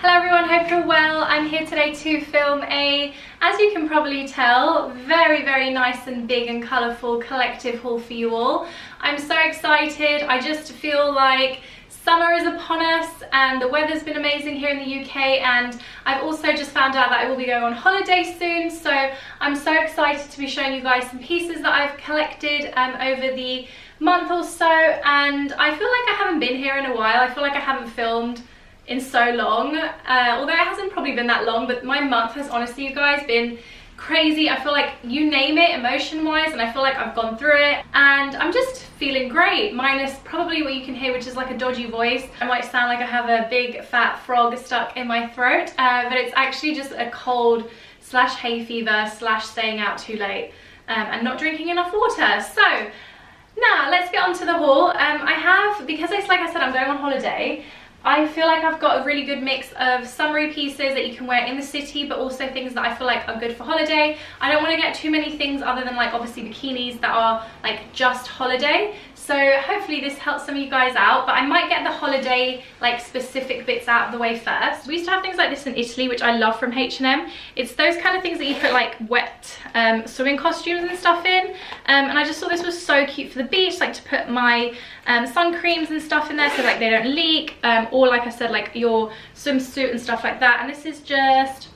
Hello everyone, hope you're well. I'm here today to film a, as you can probably tell, very nice and big and colourful collective haul for you all. I'm so excited. I just feel like summer is upon us and the weather's been amazing here in the UK, and I've also just found out that I will be going on holiday soon, so I'm so excited to be showing you guys some pieces that I've collected over the month or so. And I feel like I haven't been here in a while. I feel like I haven't filmed in so long, although it hasn't probably been that long, but my month has honestly, you guys, been crazy. I feel like you name it emotion wise, and I feel like I've gone through it and I'm just feeling great, minus probably what you can hear, which is like a dodgy voice. I might sound like I have a big fat frog stuck in my throat, but it's actually just a cold slash hay fever slash staying out too late and not drinking enough water. So now let's get on to the haul. I have, because it's like I said, I'm going on holiday, I feel like I've got a really good mix of summery pieces that you can wear in the city, but also things that I feel like are good for holiday. I don't want to get too many things other than like obviously bikinis that are like just holiday. So hopefully this helps some of you guys out, but I might get the holiday like specific bits out of the way first. We used to have things like this in Italy, which I love, from H&M. It's those kind of things that you put like wet swimming costumes and stuff in, and I just thought this was so cute for the beach, like to put my sun creams and stuff in there so like they don't leak, or like I said, like your swimsuit and stuff like that. And this is just,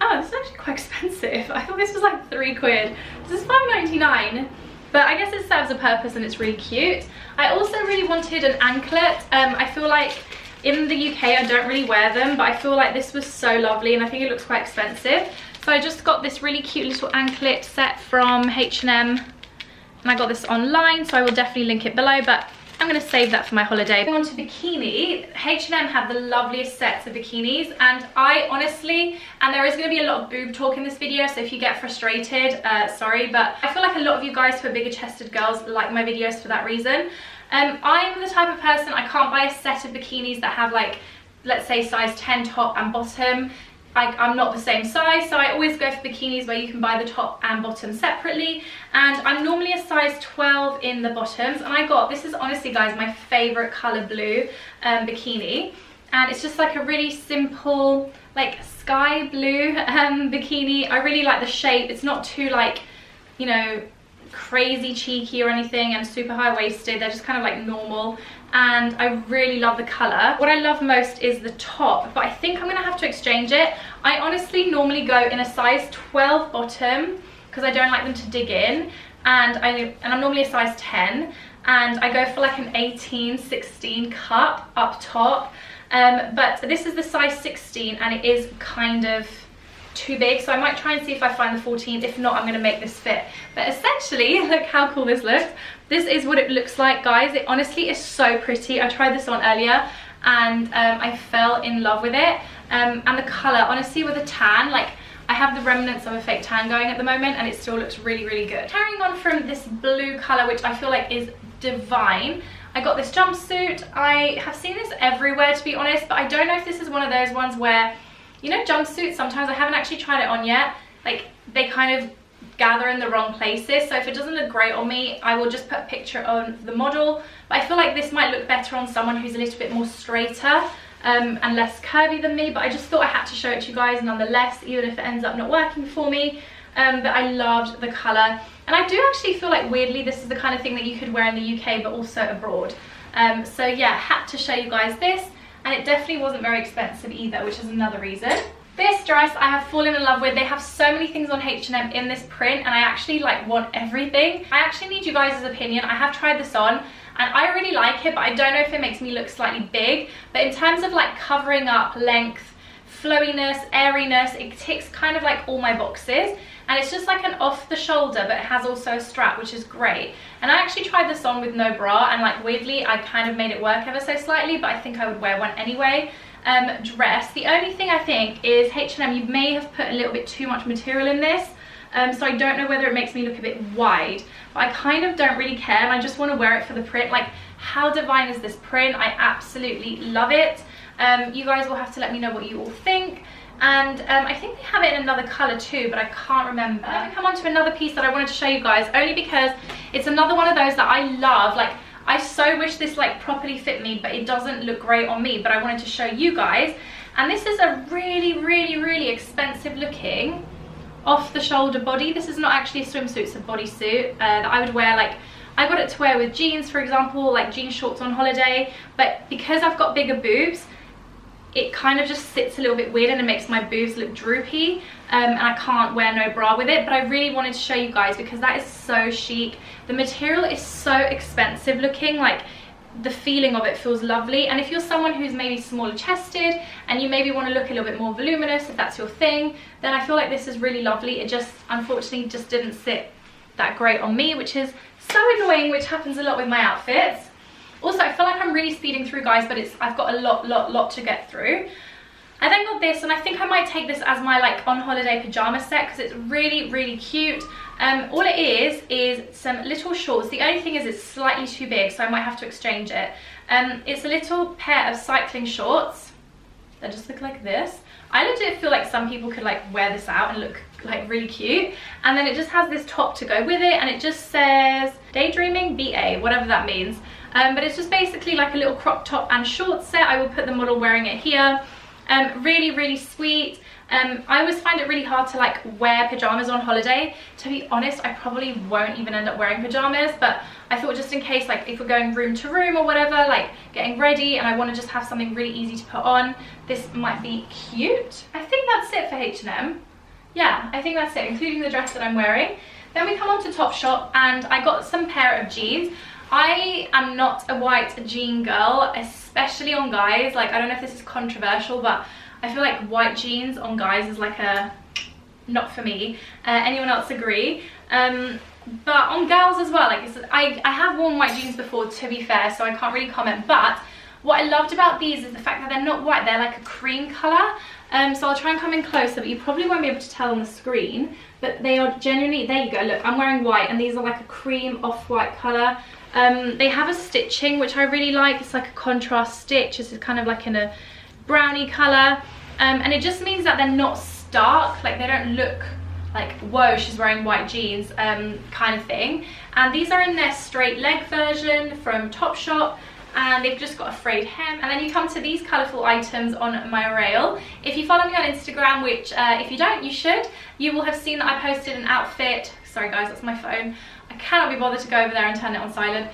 oh, this is actually quite expensive. I thought this was like £3. This is £5.99. But I guess it serves a purpose and it's really cute. I also really wanted an anklet. I feel like in the UK I don't really wear them, but I feel like this was so lovely and I think it looks quite expensive. So I just got this really cute little anklet set from H&M, and I got this online, so I will definitely link it below, but I'm going to save that for my holiday. Going on to bikini, H&M have the loveliest sets of bikinis, and I honestly, and there is going to be a lot of boob talk in this video, so if you get frustrated, sorry, but I feel like a lot of you guys who are bigger chested girls like my videos for that reason. I'm the type of person, I can't buy a set of bikinis that have like, let's say size 10 top and bottom. I'm not the same size, so I always go for bikinis where you can buy the top and bottom separately, and I'm normally a size 12 in the bottoms. And I got, this is honestly guys my favorite color blue bikini, and it's just like a really simple like sky blue bikini. I really like the shape. It's not too like, you know, crazy cheeky or anything and super high-waisted. They're just kind of like normal, and I really love the color. What I love most is the top, but I think I'm gonna have to exchange it. I honestly normally go in a size 12 bottom because I don't like them to dig in, and I'm normally a size 10, and I go for like an 18-16 cup up top, but this is the size 16 and it is kind of too big, so I might try and see if I find the 14. If not, I'm going to make this fit. But essentially, look how cool this looks. This is what it looks like, guys. It honestly is so pretty. I tried this on earlier and I fell in love with it, and the color, honestly, with a tan, like I have the remnants of a fake tan going at the moment and it still looks really good. Carrying on from this blue color, which I feel like is divine, I got this jumpsuit. I have seen this everywhere, to be honest, but I don't know if this is one of those ones where, you know, jumpsuits, sometimes I haven't actually tried it on yet, like they kind of gather in the wrong places, so if it doesn't look great on me, I will just put a picture on the model. But I feel like this might look better on someone who's a little bit more straighter and less curvy than me, but I just thought I had to show it to you guys nonetheless, even if it ends up not working for me. But I loved the colour, and I do actually feel like weirdly this is the kind of thing that you could wear in the UK but also abroad. So yeah, had to show you guys this. And it definitely wasn't very expensive either, which is another reason. This dress I have fallen in love with. They have so many things on H&M in this print, and I actually like want everything. I actually need you guys' opinion. I have tried this on and I really like it, but I don't know if it makes me look slightly big. But in terms of like covering up, length, flowiness, airiness, it ticks kind of like all my boxes. And it's just like an off the shoulder, but it has also a strap, which is great. And I actually tried this on with no bra, and like weirdly I kind of made it work ever so slightly, but I think I would wear one anyway. Dress, the only thing I think is H&M, you may have put a little bit too much material in this, so I don't know whether it makes me look a bit wide, but I kind of don't really care, and I just want to wear it for the print. Like, how divine is this print? I absolutely love it. You guys will have to let me know what you all think. And I think they have it in another colour too, but I can't remember. Let me come on to another piece that I wanted to show you guys, only because it's another one of those that I love. Like, I so wish this like properly fit me, but it doesn't look great on me, but I wanted to show you guys. And this is a really expensive looking off the shoulder body. This is not actually a swimsuit, it's a bodysuit that I would wear, like I got it to wear with jeans, for example, like jean shorts on holiday. But because I've got bigger boobs, it kind of just sits a little bit weird and it makes my boobs look droopy, and I can't wear no bra with it. But I really wanted to show you guys because that is so chic. The material is so expensive looking, like the feeling of it feels lovely. And if you're someone who's maybe smaller chested and you maybe want to look a little bit more voluminous, if that's your thing, then I feel like this is really lovely. It just unfortunately just didn't sit that great on me, which is so annoying, which happens a lot with my outfits. Also, I feel like I'm really speeding through, guys, but I've got a lot to get through. I then got this, and I think I might take this as my like on holiday pajama set because it's really cute. All it is some little shorts. The only thing is it's slightly too big, so I might have to exchange it. It's a little pair of cycling shorts that just look like this. I legit feel like some people could like wear this out and look like really cute. And then it just has this top to go with it, and it just says Daydreaming BA, whatever that means. But it's just basically like a little crop top and short set. I will put the model wearing it here. Really sweet. I always find it really hard to like wear pajamas on holiday. To be honest, I probably won't even end up wearing pajamas, but I thought just in case, like if we're going room to room or whatever, like getting ready and I want to just have something really easy to put on, this might be cute. I think that's it for H&M. Yeah, I think that's it, including the dress that I'm wearing. Then we come on to Topshop, and I got some pair of jeans. I am not a white jean girl, especially on guys. Like, I don't know if this is controversial, but I feel like white jeans on guys is like a not for me. Anyone else agree? But on girls as well, like I have worn white jeans before, to be fair, so I can't really comment. But what I loved about these is the fact that they're not white, they're like a cream colour. So I'll try and come in closer, but you probably won't be able to tell on the screen. But they are genuinely, there you go, look, I'm wearing white, and these are like a cream off-white colour. They have a stitching which I really like. It's like a contrast stitch. This is kind of like in a brownie colour, and it just means that they're not stark, like they don't look like, whoa, she's wearing white jeans kind of thing. And these are in their straight leg version from Topshop, and they've just got a frayed hem. And then you come to these colourful items on my rail. If you follow me on Instagram, which if you don't, you should, you will have seen that I posted an outfit. Sorry guys, that's my phone. I cannot be bothered to go over there and turn it on silent.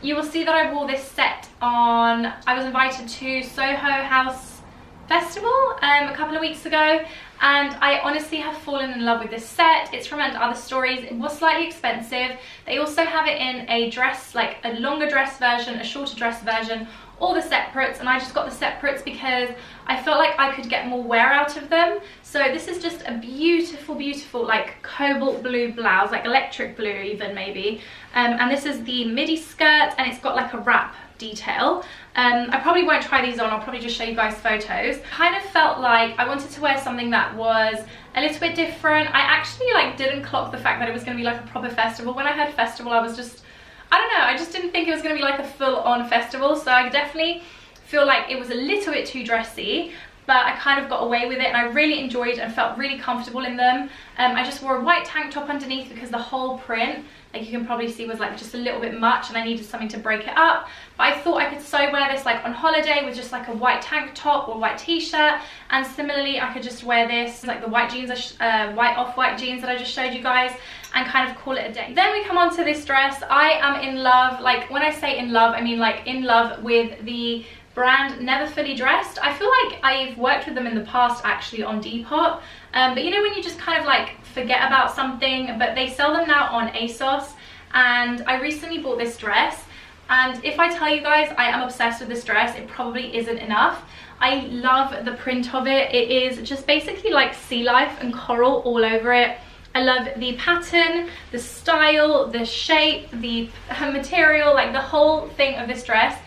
You will see that I wore this set on, I was invited to Soho House Festival a couple of weeks ago, and I honestly have fallen in love with this set. It's from Otherstories. It was slightly expensive. They also have it in a dress, like a longer dress version, a shorter dress version, or the separates, and I just got the separates because I felt like I could get more wear out of them. So this is just a beautiful like cobalt blue blouse, like electric blue even maybe, and this is the midi skirt, and it's got like a wrap detail. I probably won't try these on, I'll probably just show you guys photos. Kind of felt like I wanted to wear something that was a little bit different. I actually like didn't clock the fact that it was going to be like a proper festival. When I heard festival, I was just, I don't know, I just didn't think it was going to be like a full-on festival. So I definitely feel like it was a little bit too dressy, but I kind of got away with it, and I really enjoyed and felt really comfortable in them. I just wore a white tank top underneath because the whole print, like you can probably see, was like just a little bit much, and I needed something to break it up. But I thought I could so wear this like on holiday with just like a white tank top or white t-shirt, and similarly I could just wear this like the white jeans, white off-white jeans that I just showed you guys, and kind of call it a day. Then we come on to this dress. I am in love, like when I say in love, I mean like in love with the brand Never Fully Dressed. I feel like I've worked with them in the past actually on Depop, but you know when you just kind of like forget about something, but they sell them now on Asos, and I recently bought this dress, and if I tell you guys I am obsessed with this dress, it probably isn't enough. I love the print of it. It is just basically like sea life and coral all over it. I love the pattern, the style, the shape, the material, like the whole thing of this dress.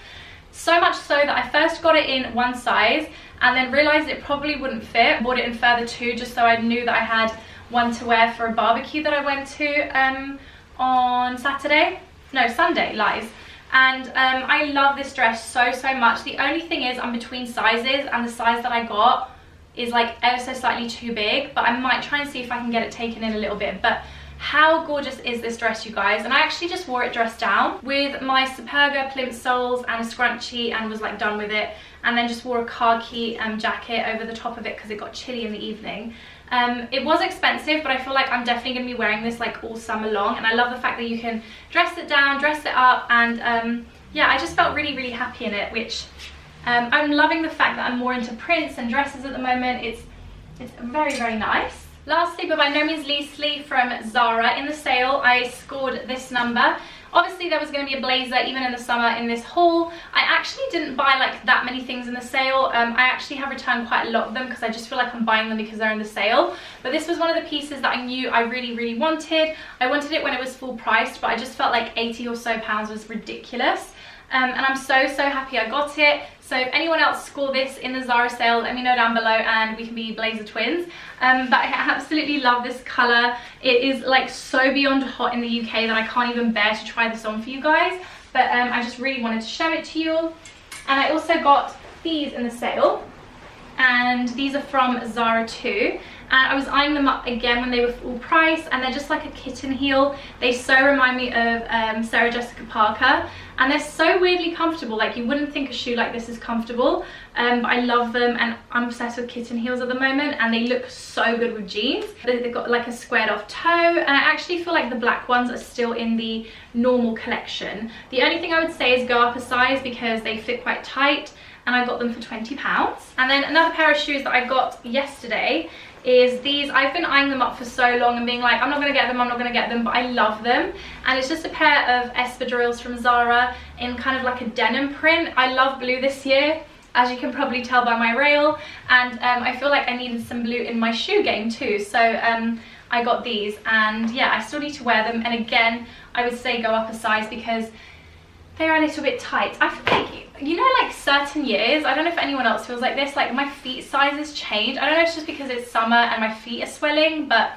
So much so that I first got it in one size and then realized it probably wouldn't fit. Bought it in further two just so I knew that I had one to wear for a barbecue that I went to on Sunday, lies. And I love this dress so much. The only thing is I'm between sizes, and the size that I got is like ever so slightly too big, but I might try and see if I can get it taken in a little bit. But how gorgeous is this dress, you guys? And I actually just wore it dressed down with my Superga plimp soles and a scrunchie and was like done with it. and then just wore a khaki jacket over the top of it because it got chilly in the evening. It was expensive, but I feel like I'm definitely going to be wearing this like all summer long, and I love the fact that you can dress it down, dress it up, and yeah, I just felt really, really happy in it, which I'm loving the fact that I'm more into prints and dresses at the moment. It's very, very nice. Lastly, but by no means leastly, from Zara, in the sale, I scored this number. Obviously, there was going to be a blazer even in the summer in this haul. I actually didn't buy like that many things in the sale. I actually have returned quite a lot of them because I just feel like I'm buying them because they're in the sale. But this was one of the pieces that I knew I really, really wanted. I wanted it when it was full priced, but I just felt like 80 or so pounds was ridiculous. And I'm so, so happy I got it. So if anyone else scored this in the Zara sale, let me know down below and we can be blazer twins. But I absolutely love this colour. It is like so beyond hot in the UK that I can't even bear to try this on for you guys. But I just really wanted to show it to you all. And I also got these in the sale. And these are from Zara too. And I was eyeing them up again when they were full price, and they're just like a kitten heel. They so remind me of Sarah Jessica Parker, and they're so weirdly comfortable. Like, you wouldn't think a shoe like this is comfortable, but I love them, and I'm obsessed with kitten heels at the moment, and they look so good with jeans. They've got like a squared off toe, and I actually feel like the black ones are still in the normal collection. The only thing I would say is go up a size because they fit quite tight, and I got them for £20. And then another pair of shoes that I got yesterday is these. I've been eyeing them up for so long and being like, I'm not gonna get them, I'm not gonna get them, but I love them. And it's just a pair of espadrilles from Zara in kind of like a denim print. I love blue this year, as you can probably tell by my rail, and I feel like I needed some blue in my shoe game too, so I got these, and yeah, I still need to wear them. And again, I would say go up a size because they are a little bit tight. I feel like, you know, like certain years, I don't know if anyone else feels like this, like my feet sizes change. I don't know if it's just because it's summer and my feet are swelling, but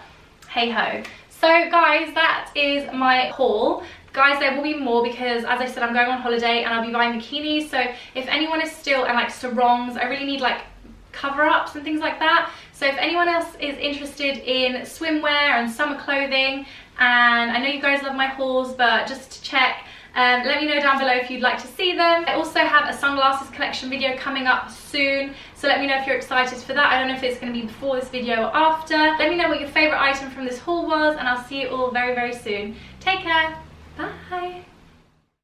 hey ho. So guys, that is my haul. Guys, there will be more because, as I said, I'm going on holiday and I'll be buying bikinis. So if anyone is still, and like sarongs, I really need like cover-ups and things like that. So if anyone else is interested in swimwear and summer clothing, and I know you guys love my hauls, but just to check, let me know down below if you'd like to see them. I also have a sunglasses collection video coming up soon, so let me know if you're excited for that. I don't know if it's going to be before this video or after. Let me know what your favourite item from this haul was, and I'll see you all very, very soon. Take care. Bye.